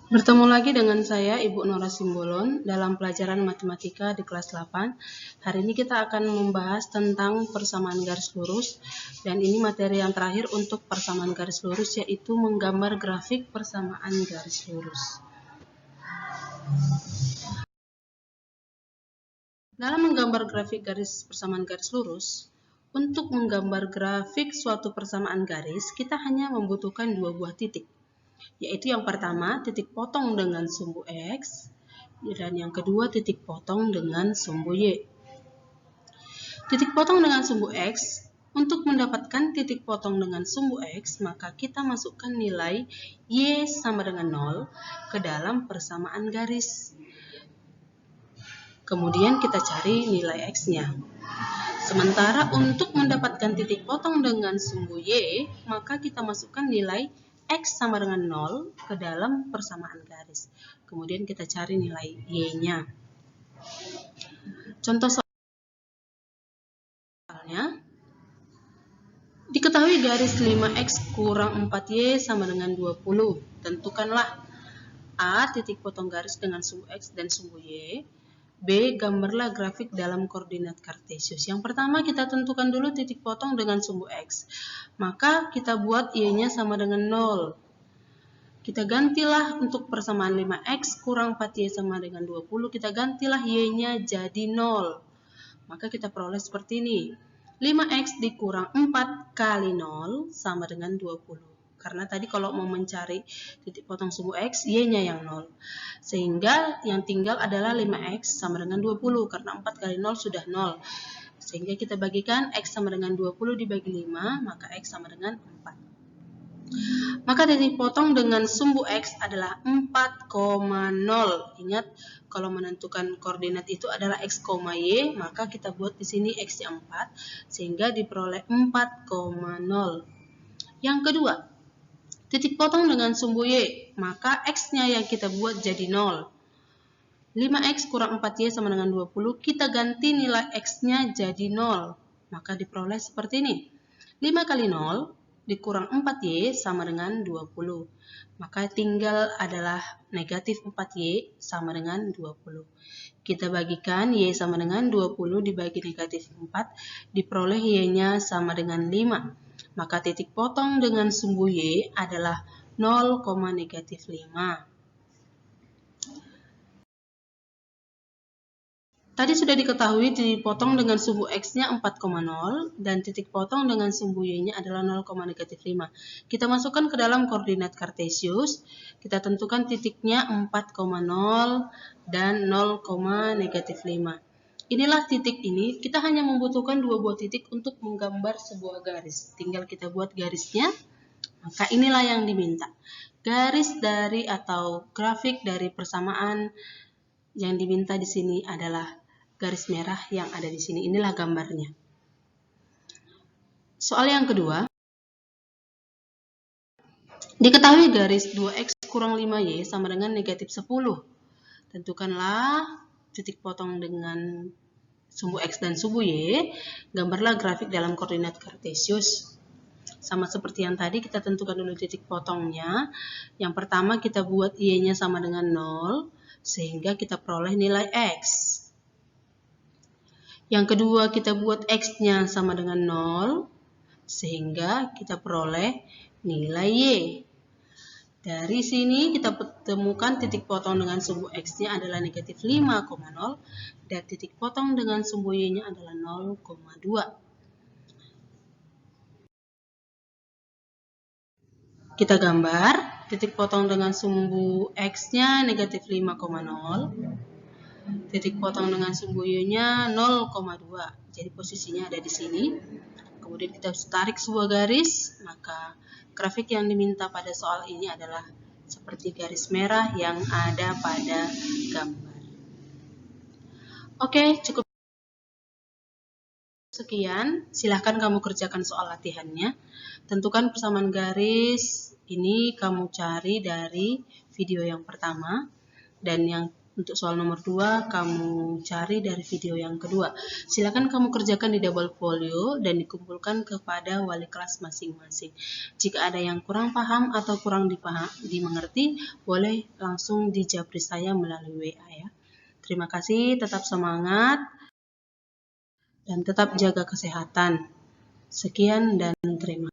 Bertemu lagi dengan saya, Ibu Nora Simbolon, dalam pelajaran matematika di kelas 8. Hari ini kita akan membahas tentang persamaan garis lurus, dan ini materi yang terakhir untuk persamaan garis lurus, yaitu menggambar grafik persamaan garis lurus. Dalam menggambar grafik persamaan garis lurus, untuk menggambar grafik suatu persamaan garis, kita hanya membutuhkan dua buah titik. Yaitu yang pertama, titik potong dengan sumbu X, dan yang kedua, titik potong dengan sumbu Y. Titik potong dengan sumbu X, untuk mendapatkan titik potong dengan sumbu X, maka kita masukkan nilai Y sama dengan 0 ke dalam persamaan garis. Kemudian kita cari nilai X-nya. Sementara untuk mendapatkan titik potong dengan sumbu Y, maka kita masukkan nilai X sama dengan 0 ke dalam persamaan garis. Kemudian kita cari nilai Y-nya. Contoh soalnya, diketahui garis 5X kurang 4Y sama dengan 20. Tentukanlah A, titik potong garis dengan sumbu X dan sumbu Y. B, gambarlah grafik dalam koordinat kartesius. Yang pertama kita tentukan dulu titik potong dengan sumbu X. Maka kita buat Y-nya sama dengan 0. Kita gantilah untuk persamaan 5X kurang 4Y sama dengan 20. Kita gantilah Y-nya jadi 0. Maka kita peroleh seperti ini. 5X dikurang 4 kali 0 sama dengan 20. Karena tadi kalau mau mencari titik potong sumbu X, Y-nya yang 0. Sehingga yang tinggal adalah 5X sama dengan 20. Karena 4 kali 0 sudah 0. Sehingga kita bagikan X sama dengan 20 dibagi 5, maka X sama dengan 4. Maka titik potong dengan sumbu X adalah 4,0. Ingat, kalau menentukan koordinat itu adalah X, Y, maka kita buat di sini X-nya 4, sehingga diperoleh 4,0. Yang kedua, titik potong dengan sumbu Y, maka X-nya yang kita buat jadi 0. 5X kurang 4Y sama dengan 20, kita ganti nilai X-nya jadi 0. Maka diperoleh seperti ini. 5 kali 0 dikurang 4Y sama dengan 20. Maka tinggal adalah negatif 4Y sama dengan 20. Kita bagikan Y sama dengan 20 dibagi negatif 4, diperoleh Y-nya sama dengan 5. Maka titik potong dengan sumbu Y adalah 0, negatif 5. Tadi sudah diketahui titik potong dengan sumbu X-nya 4,0 dan titik potong dengan sumbu Y-nya adalah 0, negatif 5. Kita masukkan ke dalam koordinat kartesius. Kita tentukan titiknya 4,0 dan 0, negatif 5. Inilah titik ini. Kita hanya membutuhkan dua buah titik untuk menggambar sebuah garis. Tinggal kita buat garisnya. Maka inilah yang diminta. Garis dari atau grafik dari persamaan yang diminta di sini adalah garis merah yang ada di sini. Inilah gambarnya. Soal yang kedua, diketahui garis 2X kurang 5Y sama dengan negatif 10. Tentukanlah titik potong dengan sumbu X dan sumbu Y. Gambarlah grafik dalam koordinat kartesius. Sama seperti yang tadi, kita tentukan dulu titik potongnya. Yang pertama kita buat Y-nya sama dengan 0, sehingga kita peroleh nilai X. Yang kedua kita buat X-nya sama dengan 0, sehingga kita peroleh nilai Y. Dari sini kita temukan titik potong dengan sumbu X-nya adalah negatif 5,0 dan titik potong dengan sumbu Y-nya adalah 0,2. Kita gambar titik potong dengan sumbu X-nya negatif 5,0. Titik potong dengan sumbu Y-nya 0,2. Jadi posisinya ada di sini. Kemudian kita tarik sebuah garis, maka grafik yang diminta pada soal ini adalah seperti garis merah yang ada pada gambar. Oke, cukup sekian. Silahkan kamu kerjakan soal latihannya. Tentukan persamaan garis ini kamu cari dari video yang pertama, dan yang Untuk soal nomor 2, kamu cari dari video yang kedua. Silakan kamu kerjakan di double folio dan dikumpulkan kepada wali kelas masing-masing. Jika ada yang kurang paham atau kurang dimengerti, boleh langsung dijabri saya melalui WA ya. Terima kasih, tetap semangat, dan tetap jaga kesehatan. Sekian dan terima kasih.